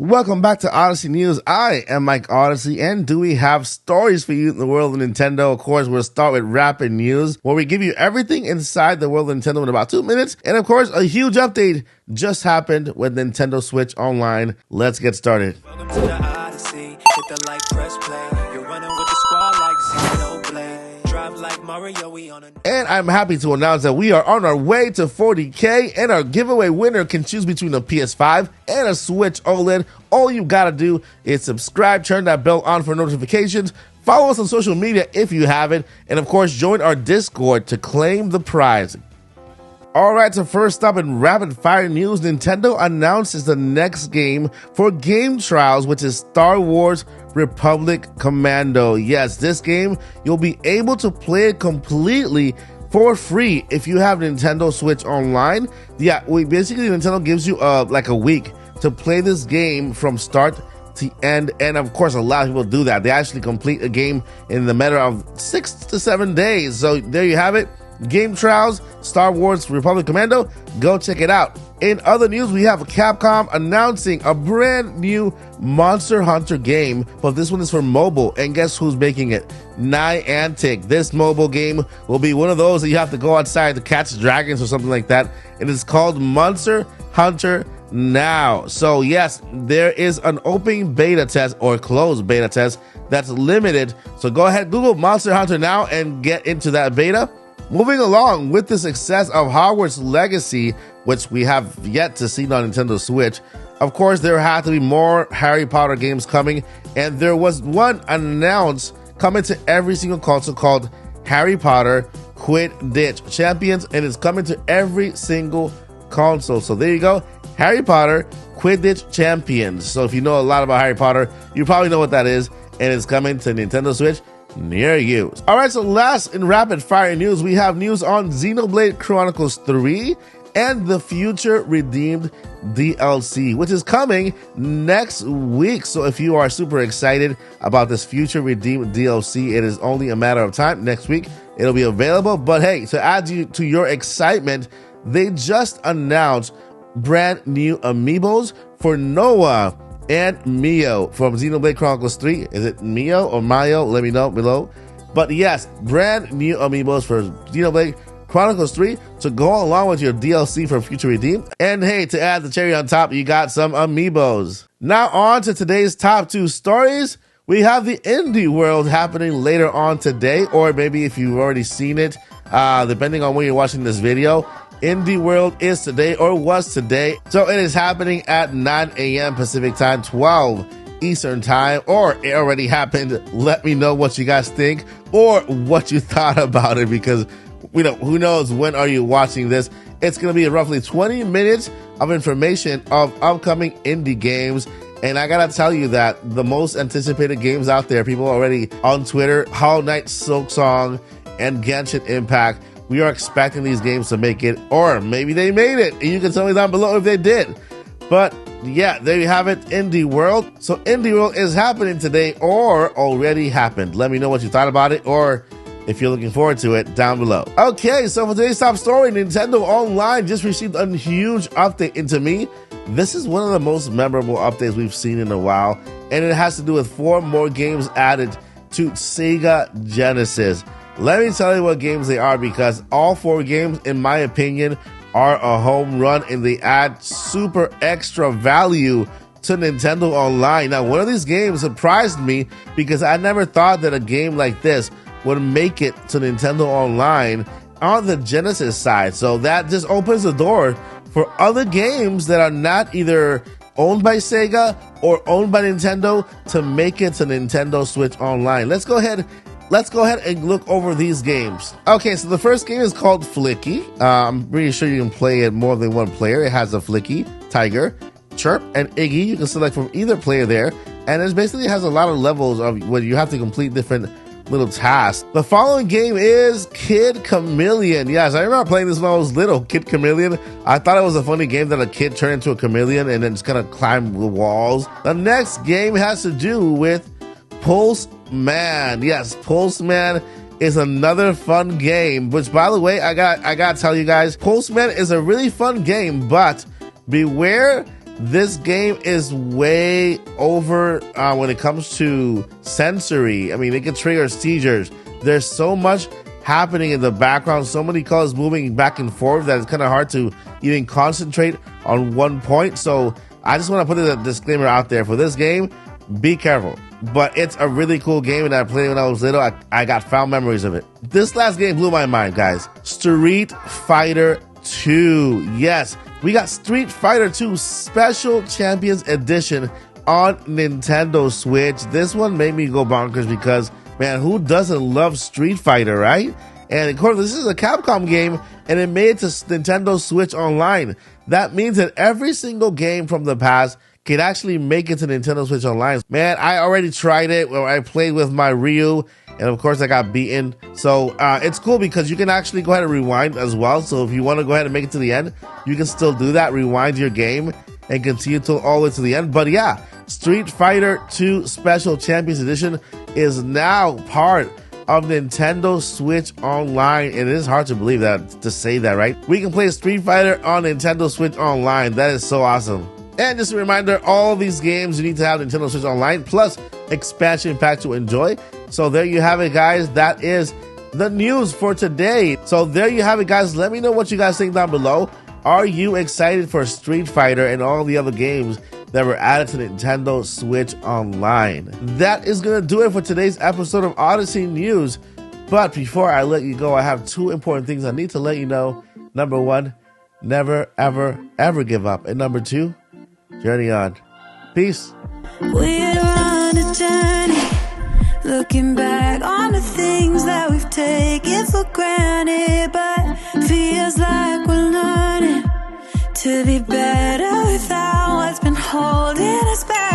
Welcome back to Odyssey News. I am Mike Odyssey, and do we have stories for you in the world of Nintendo? Of course, we'll start with rapid news, where we give you everything inside the world of Nintendo in about 2 minutes. And of course, a huge update just happened with Nintendo Switch Online. Let's get started. Welcome to the Odyssey. Hit the like, press play. You're running with the squad like Xenoblade. Drive like Mario, we on a... And I'm happy to announce that we are on our way to 40K, and our giveaway winner can choose between a PS5 and a Switch OLED. All you gotta do is subscribe, turn that bell on for notifications, follow us on social media if you haven't, and of course join our Discord to claim the prize. Alright, so first up in rapid fire news, Nintendo announces the next game for Game Trials, which is Star Wars Republic Commando. Yes, this game, you'll be able to play it completely for free if you have Nintendo Switch Online. Yeah, basically Nintendo gives you like a week to play this game from start to end, and of course a lot of people do that. They actually complete a game in the matter of 6 to 7 days. So there you have it. Game Trials, Star Wars Republic Commando. Go check it out. In other news, we have Capcom announcing a brand new Monster Hunter game, but this one is for mobile, and guess who's making it? Niantic. This mobile game will be one of those that you have to go outside to catch dragons or something like that. It is called Monster Hunter Now. So yes, there is an open beta test or closed beta test that's limited. So go ahead, Google Monster Hunter Now and get into that beta. Moving along with the success of Hogwarts Legacy, which we have yet to see on Nintendo Switch, of course, there had to be more Harry Potter games coming, and there was one announced coming to every single console called Harry Potter Quidditch Champions, and it's coming to every single console. So there you go, Harry Potter Quidditch Champions. So if you know a lot about Harry Potter, you probably know what that is, and it's coming to Nintendo Switch near you. All right, so last in rapid fire news, we have news on Xenoblade Chronicles 3 and the Future Redeemed DLC, which is coming next week. So if you are super excited about this Future Redeemed DLC, it is only a matter of time. Next week, it'll be available. But hey, to add you to your excitement, they just announced brand new amiibos for Noah and Mio from Xenoblade Chronicles 3. Is it Mio or Mayo? Let me know below. But yes, brand new amiibos for Xenoblade Chronicles 3 to go along with your DLC for Future Redeemed. And hey, to add the cherry on top, you got some amiibos. Now on to today's top 2 stories. We have the Indie World happening later on today, or maybe if you've already seen it, depending on when you're watching this video. Indie World is today, or was today. So it is happening at 9 a.m. Pacific time, 12 Eastern time, or it already happened. Let me know what you guys think or what you thought about it, because who knows when are you watching this. It's going to be roughly 20 minutes of information of upcoming indie games. And I gotta tell you that the most anticipated games out there, people already on Twitter, Hollow Knight, Silksong, and Genshin Impact. We are expecting these games to make it, or maybe they made it. And you can tell me down below if they did. But yeah, there you have it, Indie World. So Indie World is happening today, or already happened. Let me know what you thought about it, or if you're looking forward to it, down below. Okay, so for today's top story, Nintendo Online just received a huge update. And to me, this is one of the most memorable updates we've seen in a while. And it has to do with 4 more games added to Sega Genesis. Let me tell you what games they are, because all 4 games, in my opinion, are a home run, and they add super extra value to Nintendo Online. Now, one of these games surprised me because I never thought that a game like this would make it to Nintendo Online on the Genesis side. So that just opens the door for other games that are not either owned by Sega or owned by Nintendo to make it to Nintendo Switch Online. Let's go ahead and look over these games. Okay, so the first game is called Flicky. I'm pretty sure you can play it more than one player. It has a Flicky, Tiger, Chirp, and Iggy. You can select from either player there. And it basically has a lot of levels of where you have to complete different little tasks. The following game is Kid Chameleon. Yes, I remember playing this when I was little, Kid Chameleon. I thought it was a funny game that a kid turned into a chameleon and then just kind of climbed the walls. The next game has to do with Pulse Man. Yes, Pulse Man is another fun game, which, by the way, I got to tell you guys, Pulse Man is a really fun game, but beware This game is way over when it comes to sensory. I mean, it can trigger seizures. There's so much happening in the background, so many colors moving back and forth that it's kind of hard to even concentrate on one point. So I just want to put a disclaimer out there for this game. Be careful. But it's a really cool game, and I played it when I was little. I got fond memories of it. This last game blew my mind, guys. Street Fighter 2. Yes, we got Street Fighter 2 Special Champions Edition on Nintendo Switch. This one made me go bonkers because, man, who doesn't love Street Fighter, right? And of course, this is a Capcom game, and it made it to Nintendo Switch Online. That means that every single game from the past can actually make it to Nintendo Switch Online. Man, I already tried it where I played with my Ryu, and of course I got beaten. So it's cool because you can actually go ahead and rewind as well. So if you want to go ahead and make it to the end, you can still do that, rewind your game and continue to all the way to the end. But yeah, Street Fighter 2 Special Champions Edition is now part of Nintendo Switch Online. And it is hard to believe that, to say that, right? We can play Street Fighter on Nintendo Switch Online. That is so awesome. And just a reminder, all these games you need to have Nintendo Switch Online, plus expansion pack to enjoy. So there you have it, guys. That is the news for today. So there you have it, guys. Let me know what you guys think down below. Are you excited for Street Fighter and all the other games that were added to Nintendo Switch Online? That is going to do it for today's episode of Odyssey News. But before I let you go, I have two important things I need to let you know. Number one, never, ever, ever give up. And number two, journey on. Peace. We're on a journey, looking back on the things that we've taken for granted, but feels like we're learning to be better without what's been holding us back.